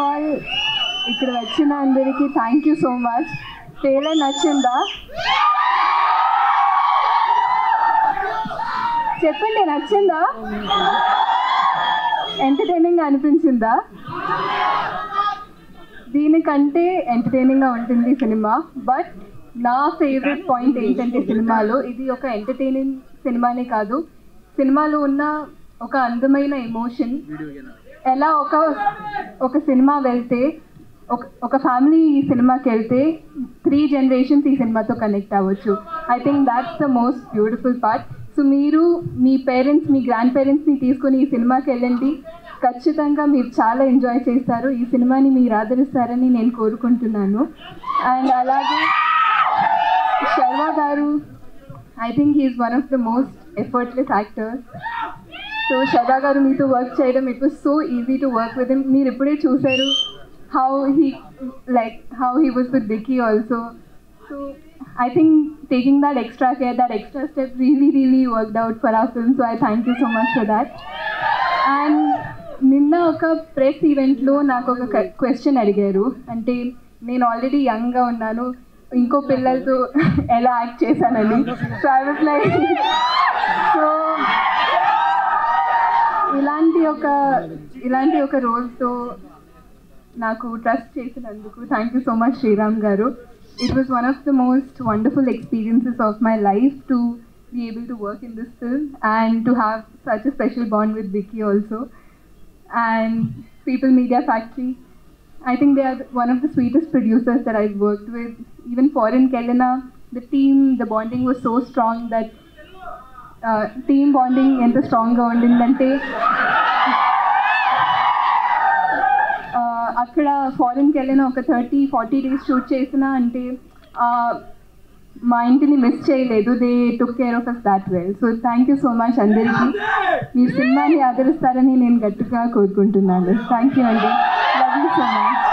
All ఇక్కడ వచ్చిన అందరికీ thank you so much. Trailer నచ్చిందా? చెప్పండి, నచ్చిందా? ఎంటర్టైనింగ్ అనిపించిందా? దీనికంటే ఎంటర్టైనింగ్గా ఉంటుంది సినిమా. బట్ నా ఫేవరెట్ పాయింట్ ఏంటంటే సినిమాలో ఇది ఒక ఎంటర్టైనింగ్ సినిమానే కాదు, సినిమాలో ఉన్న ఒక అందమైన ఎమోషన్. ఎలా ఒక సినిమా వెళ్తే ఒక ఫ్యామిలీ ఈ సినిమాకి వెళ్తే 3 generations ఈ సినిమాతో కనెక్ట్ అవ్వచ్చు. I think that's the most beautiful part. So మీరు మీ పేరెంట్స్, మీ గ్రాండ్ పేరెంట్స్ని తీసుకొని ఈ సినిమాకి వెళ్ళండి. ఖచ్చితంగా మీరు చాలా ఎంజాయ్ చేస్తారు. ఈ సినిమాని మీరు ఆదరిస్తారని నేను కోరుకుంటున్నాను. అండ్ అలాగే శర్వా గారు, I think he is one of the most effortless actors. So Sharwa గారు మీతో వర్క్ చేయడం, it was so easy to work with him. మీరు ఇప్పుడే చూసారు how he was with Vicky also. So I think taking that extra care, that extra step really worked out for our film. So I thank you so much for that. And నిన్న ఒక press ఈవెంట్లో నాకు ఒక question అడిగారు. అంటే నేను already యంగ్గా ఉన్నాను, ఇంకో పిల్లలతో ఎలా యాక్ట్ చేశానని. So I was like, so ఇలాంటి ఒక రోల్తో నాకు ట్రస్ట్ చేసినందుకు thank you so much Sriram garu. It was one of the most wonderful experiences of my life to be able to work in this film and to have such a special bond with Vicky also. And People Media Factory, I think they are one of the sweetest producers that I've worked with. Even foreign Kelena, the team, the bonding was so strong that team bonding enta strong ga undindante అక్కడ ఫారెన్కి వెళ్ళిన ఒక 30-40 days shoot చేసిన అంటే మా ఇంటిని miss చేయలేదు. They took care of us that well. So thank you so much అందరికీ. మీ సినిమాని ఆదరిస్తారని నేను గట్టిగా కోరుకుంటున్నాను. థ్యాంక్ యూ అండి. Love you so much.